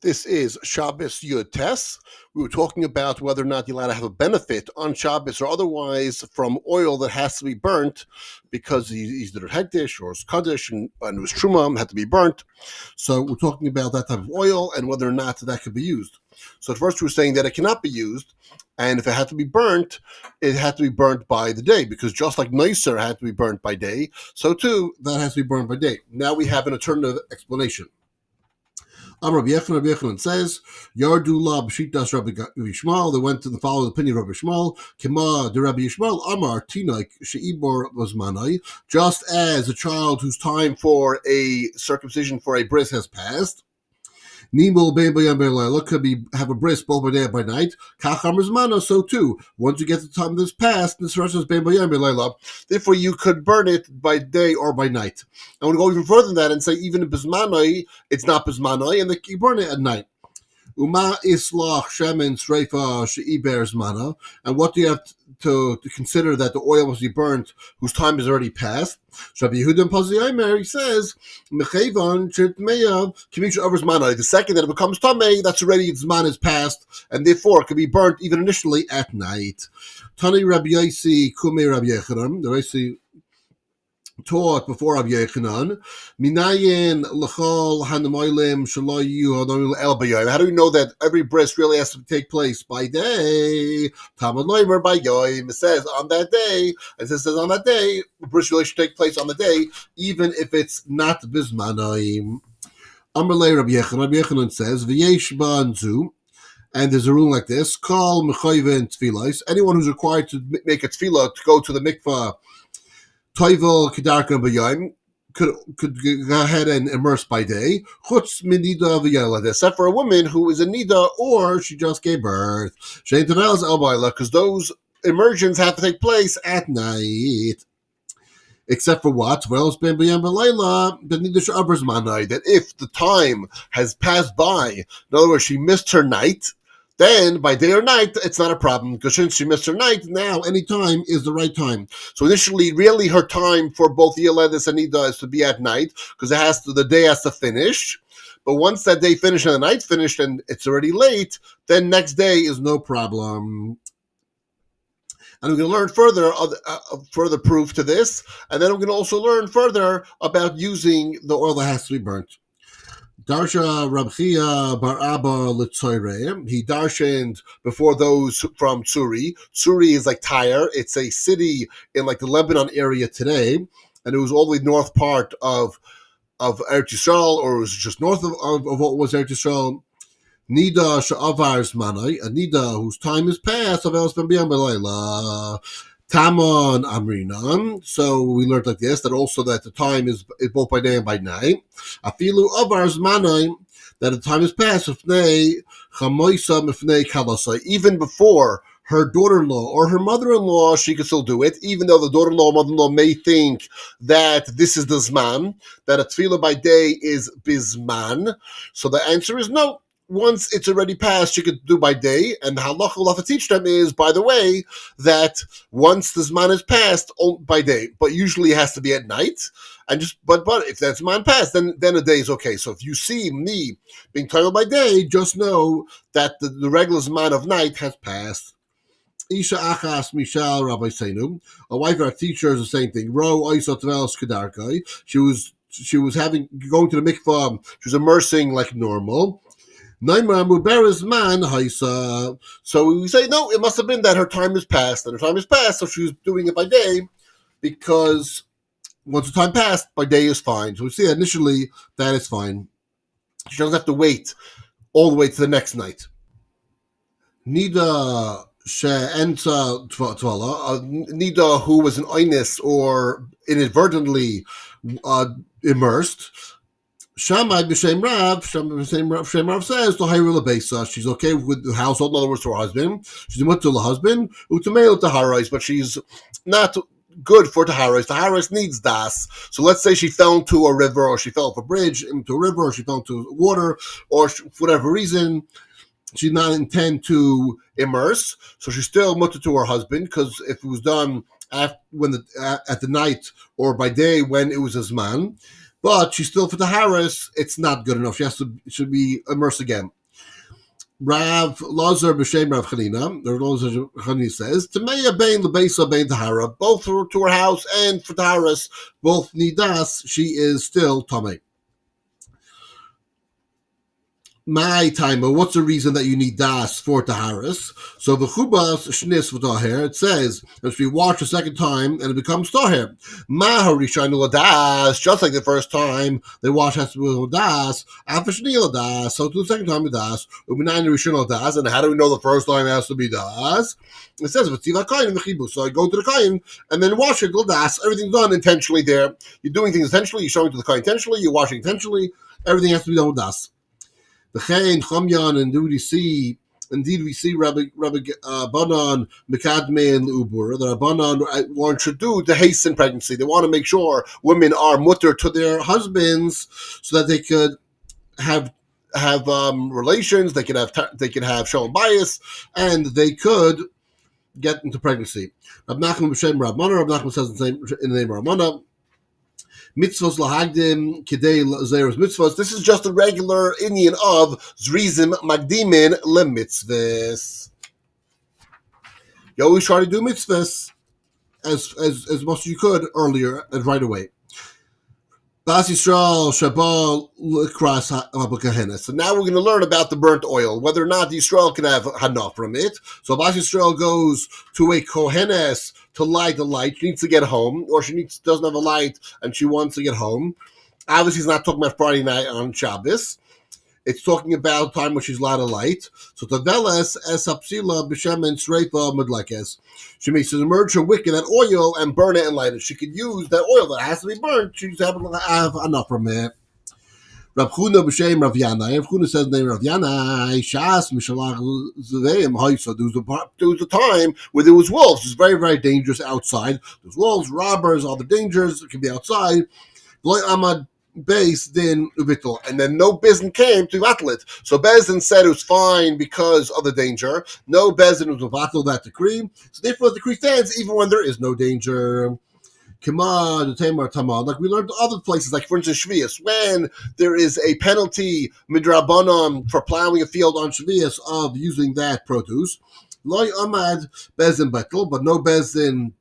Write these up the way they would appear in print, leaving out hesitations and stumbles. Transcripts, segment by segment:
This is Shabbos Yud Tes. We were talking about whether or not you're allowed to have a benefit on Shabbos or otherwise from oil that has to be burnt because he's either Hektish or Kaddish and it was Truma had to be burnt. So we're talking about that type of oil and whether or not that could be used. So at first we were saying that it cannot be used, and if it had to be burnt, it had to be burnt by the day, because just like Neisser had to be burnt by day, so too that has to be burnt by day. Now we have an alternative explanation. Rabbi Yechanan says, Yardu la b'shitas Rabbi Yishmael. They went to the following opinion of Rabbi Yishmael. Kema de Rabbi Yishmael Amar Tinaik she'ibor was manai. Just as a child whose time for a circumcision for a bris has passed, Nimo bein bayam bein could be have a bris both by day and by night. Kacham mana, so too. Once you get the time that's passed, this is bein bayam bein. Therefore, you could burn it by day or by night. I want to go even further than that and say even in bismanai, it's not bismanai, and you burn it at night. Uma islach shemen sreifa she'iber zmana. And what do you have to consider that the oil must be burnt whose time has already passed? Rabbi Yehuda Pazi he says, Mechevan chitmeya kimisha over zmana. The second that it becomes tamei, that's already zman is passed, and therefore it can be burnt even initially at night. Tani Rabbi Yosi Kumei Rabbi Yechanan. The Yosi taught before Rabbi Yechanan, Minayin l'chol hanamoilim shalayu hadomil el b'yom. How do we know that every bris really has to take place by day? Talmud loimer by yom. It says on that day, as it says on that day, bris really should take place on the day, even if it's not bismanaim. Amalei Rabbi Yechanan. Rabbi Yechanan says, V'yesh ba'anzu. And there's a rule like this: Call mechoyven tefillos. Anyone who's required to make a tefillah to go to the mikvah, Toivel Kedarka B'Yom, could go ahead and immerse by day. Chutz min nida v'yelad, except for a woman who is a nida or she just gave birth. Shein tavelas el b'ayla, because those immersions have to take place at night. Except for what? Well, it's been b'yam b'layla, that if the time has passed by, in other words, she missed her night, then by day or night, it's not a problem, because since she missed her night, now any time is the right time. So initially, really her time for both Yeledis and Nida is to be at night, because the day has to finish. But once that day finished and the night finished and it's already late, then next day is no problem. And we're going to learn further proof to this, and then we're going to also learn further about using the oil that has to be burnt. Darsha Rabchia Bar Abba L'Tzoyre. He darshaned before those from Tsuri. Tsuri is like Tyre. It's a city in like the Lebanon area today, and it was all the way north part of Eretz Yisrael, or it was just north of what was Eretz Yisrael. Nida Sha'avar's Manai, a Nida whose time is past, Avels Ben B'Yam B'Layla. Tamon Amrinan. So we learned like this, that also that the time is both by day and by night. Afilu Avar's Manai, that the time is past, even before her daughter-in-law or her mother-in-law, she can still do it, even though the daughter-in-law or mother-in-law may think that this is the Zman, that a tefillah by day is Bizman. So the answer is no. Once it's already passed, you could do by day, and the halacha we'll have to teach them is, by the way, that once the Zman is passed, by day, but usually it has to be at night, and but if that Zman passed, then a day is okay. So if you see me being titled by day, just know that the regular Zman of night has passed. Isha Achas Mishal Rabbi Seinu, a wife of our teacher is the same thing. Ro Oisot Velos Kedarkai. She was going to the mikvah, she was immersing like normal. So we say, no, it must have been that her time is past, and her time is past, so she was doing it by day, because once the time passed, by day is fine. So we see initially that is fine. She doesn't have to wait all the way to the next night. Nida she'enta tvala, Nida who was an oinus or inadvertently immersed. Shammai b'shem Rav says to Hayrula Beisa, she's okay with the household, in other words, to her husband. She's much to the husband, u'tamei taharais, but she's not good for taharais. Taharais needs das. So let's say she fell into a river, or she fell off a bridge into a river, or she fell into water, or for whatever reason, she did not intend to immerse. So she's still mutter to her husband, because if it was done at the night or by day when it was Zman, but she's still for the Taharis, it's not good enough. She should be immersed again. Rav Lazar b'shem Rav Chanina, or Lazar Chanina says, Tameya bein lebeisa bein tahara, both to her house and for taharas, both nidas, she is still tamei. My timer, what's the reason that you need das for taharis? So the chubas shnis v'taher, it says, if we wash a second time and it becomes taher. Ma harishanu das, just like the first time they wash has to be with das, after shni das, so to the second time with das, u'minayin rishon das, and how do we know the first time has to be das? It says v'tziva kain v'chibus. So I go to the kain and then wash it das. Everything's done intentionally there. You're doing things intentionally. You're showing to the kain intentionally. You're washing intentionally. Everything has to be done with das. The Chayin Chamyan and indeed we see Rabbi Banan Mekadme and Ubur that Rabbanan want to do to hasten pregnancy. They want to make sure women are mutter to their husbands so that they could have relations. They could have shalom bias, and they could get into pregnancy. Rab Nachman b'shem Rab Mana. Rab Nachman says in the name of Rab Mana. Mitzvos lahagdim kidei zeros mitzvos. This is just a regular Indian of zrizim magdimin lemitzvos. You always try to do mitzvahs as much as you could earlier and right away. Bas Yisrael Shabbat Likras HaKahenes. So now we're going to learn about the burnt oil, whether or not the Yisrael can have hana from it. So Bas Yisrael goes to a Kohenes to light the light. She needs to get home, or doesn't have a light and she wants to get home. Obviously, he's not talking about Friday night on Shabbos. It's talking about time when she's allowed to light. So Taveles es hapsila b'shemen sreifa medlekes. She makes it emerge her wick in that oil and burn it and light it. She could use that oil that has to be burnt. She's able to have enough from it. Rav Chuna b'shem Rav Yanai. Rav Chuna says the name Rav Yanai. Shas mishalach zeveim haisa. There was a time where there was wolves. It's very, very dangerous outside. There's wolves, robbers, all the dangers. It can be outside. Loy amad Beis din uvital, and then no Bezdin came to vatl it. So Bezdin said it was fine because of the danger. No Bezdin was vatl that decree. So therefore, the decree stands even when there is no danger. Kama the Tamar Tamar, like we learned other places, like for instance Shvius, when there is a penalty midrabanan for plowing a field on Shvius of using that produce. Loy amad Bezdin betel, but no Bezdin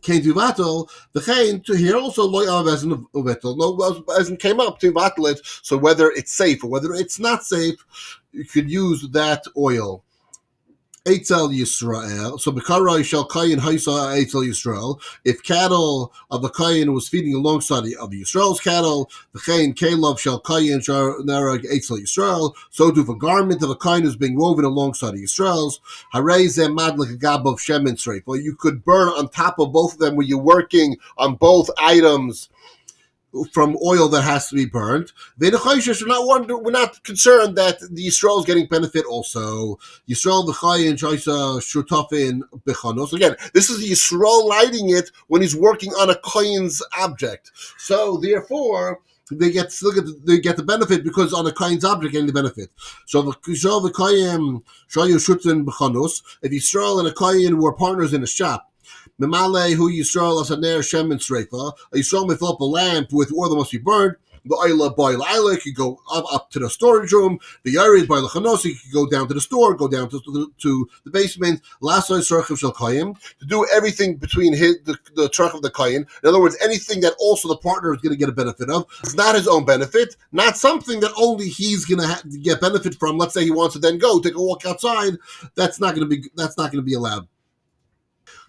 came to battle, the chain to here also loy bezin uvetel. No bezin came up to battle it. So whether it's safe or whether it's not safe, you could use that oil. Eitzel Yisrael. So Bekarai shall Kayin Haisa Eitzel Yisrael. If cattle of the Kayin was feeding alongside of Yisrael's cattle, the Chayin Kalov shall Kayin Narag Eitzel Yisrael. So do the garment of the Kayin is being woven alongside of Yisrael's. Harezem Madlik Gab of Shemin Streif. Well, you could burn on top of both of them when you're working on both items from oil that has to be burnt. We're not concerned that the Yisrael is getting benefit also. Yisrael v'chayin shaisa shutafin bechanos. Again, this is the Yisrael lighting it when he's working on a kohen's object. So therefore, they get the benefit because on a kohen's object getting the benefit. So the Yisrael v'chayin shayu shutin bechanos. If Yisrael and a kohen were partners in a shop, Memale who Yisrael as a ner shem and sreifa. Yisrael may fill up a lamp with oil that must be burned. The oila boil oila could go up to the storage room. The yarid boil chanosi could go down to the store, go down to the basement. Last sorchiv shel kayim to do everything between the truck of the kayin. In other words, anything that also the partner is going to get a benefit of. It's not his own benefit, not something that only he's going to get benefit from. Let's say he wants to then go take a walk outside. That's not going to be allowed.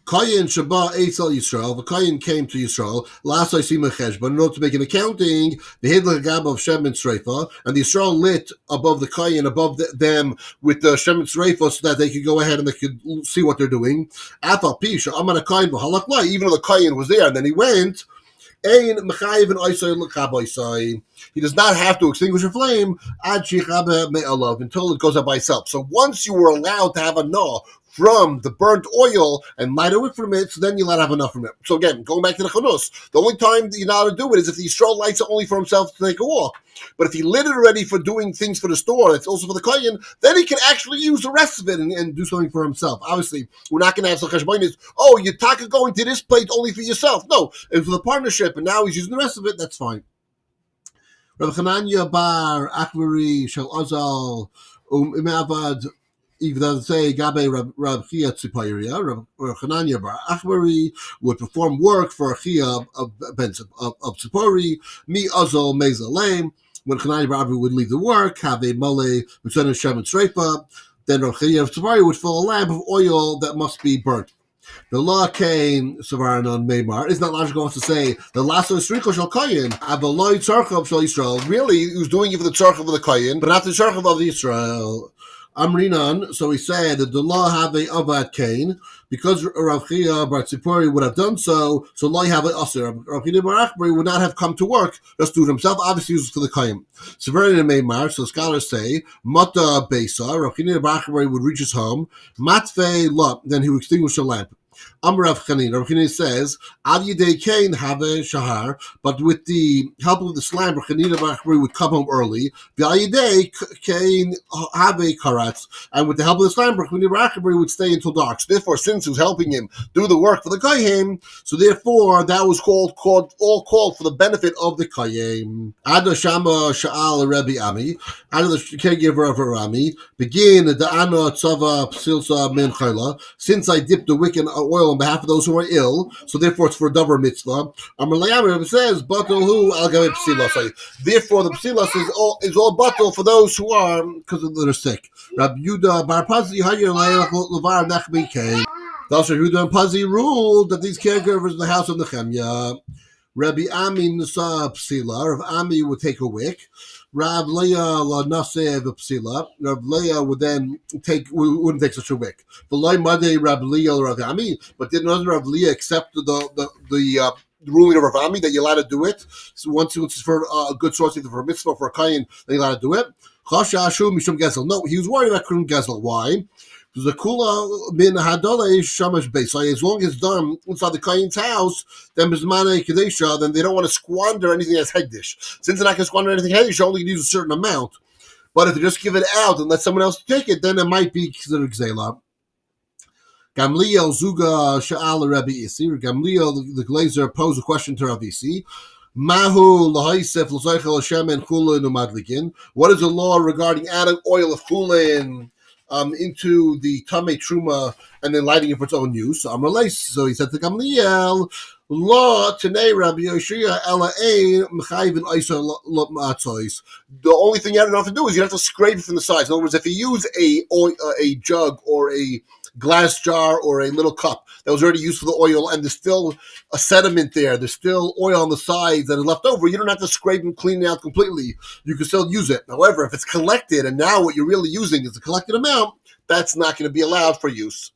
Kayin Shabbat Eitzel Yisrael. The Kayin came to Yisrael. Last I see Mechesh, but in order to make an accounting, the Hidla Gab of Shem and Sreifa, and the Yisrael lit above the Kayin, above them with the Shem and Sreifa, so that they could go ahead and they could see what they're doing. Afal Pisha Amana Kayin v'Halakla. Even though the Kayin was there, and then he went. He does not have to extinguish a flame until it goes up by itself. So once you were allowed to have a nah from the burnt oil and light a wick from it, so then you're allowed to have enough from it. So again, going back to the chanus, the only time that you're not allowed to do it is if the Yisrael lights it only for himself to take a walk. But if he lit it already for doing things for the store, that's also for the kohen, then he can actually use the rest of it and do something for himself. Obviously, we're not going to have some cheshbonis. Oh, you're going to this plate only for yourself. No, it's for the partnership, and now he's using the rest of it. That's fine. Rabbi Chananya bar Akvari Shel Azal Imavad, even though say Gabe Rab Chia Tzipayiria, Rab Hananya Bar Achbari would perform work for Chia of Tzipori, Mi Azol Mezalem. When Hananya Bar Achbari would leave the work, have a Male Mitzvah Shem and Sreipa, then Rab Chia of Tzipori would fill a lamp of oil that must be burnt. The law came Savaran on Meimar. It's not logical to say the lasso Sricho shall Kayin, Avaloi Tzarchov shall Israel. Really, he was doing it for the Tzarchov of the Kayin, but not the Tzarchov of Israel. Amrinan, so he said that the law have a Avad Kain, because Rav Chia Bar Tzipori would have done so law have a Aser. Rav Chia Bar Achbari would not have come to work, just do it himself, obviously he was for the Kayin. Severin and Meimar, so scholars say, Mata Besa, Rav Chia Bar Achbari would reach his home, Matve Lot, then he would extinguish the lamp. Rav Chanina says, Al Yidei Kain have a Shahar, but with the help of the lamp, Rav Chanina would come home early. The Al Yidei Kain have a Karatz, and with the help of the lamp, Rav Chanina would stay until dark. So therefore, since he was helping him do the work for the Kohen, so therefore that was all called for the benefit of the Kohen. Ada Shama Sha'al Rebbe Ami, Ada the caregiver of Rami, begin the Ana Tzava Psilsa Min Chayla, since I dipped the wick in oil on behalf of those who are ill, so therefore it's for a davar mitzvah. It says, "Batel hu al gabe psilas." Therefore, the psilas is all batel for those who are because they're sick. Rabbi Yudah Bar Pazi Hayer Levar Nachmi Kain. Thus, Rabbi Yudah and Pazi ruled that these caregivers in the house of Nehemiah. Rabbi Ami Nasa Psila. Rav Ami would take a wick. Rav Leah La Nasev Psila. Rav Leah would then wouldn't take such a wick. V'loi Madei Rav Leah Rav Ami. But did not Rav Leah accept the ruling of Rav Ami that you're allowed to do it? So once it's for a good source, either for a mitzvah or for a kayin, then you're allowed to do it. Chasha Mishum Gezel. No, he was worried about Kurim Gezel. Why? The kula bin hadole shamash base. As long as it's done inside the kain's house, then bismane kadesha, then they don't want to squander anything that's hegdish. Since they're not going to squander anything hegdish, only use a certain amount. But if they just give it out and let someone else take it, then it might be considered gzela. Gamliel Zuga Sha'al Rabbi Isi. Gamliel the Glazer posed a question to Rabbi Isi. Mahu lahaisef l'zaychel Hashem and chulin umadlikin. What is the law regarding adding oil of chulin into the Tamei Truma and then lighting it for its own use? So he said to Gamliel, Law Tanei Rabbi Yoshia Ela Ein Mechayvin Isa Matzois. The only thing you have to do is you have to scrape it from the sides. In other words, if you use a jug or a glass jar or a little cup that was already used for the oil and there's still a sediment there's still oil on the sides that is left over, you don't have to scrape and clean it out completely. You can still use it. However, if it's collected and now what you're really using is the collected amount, that's not going to be allowed for use.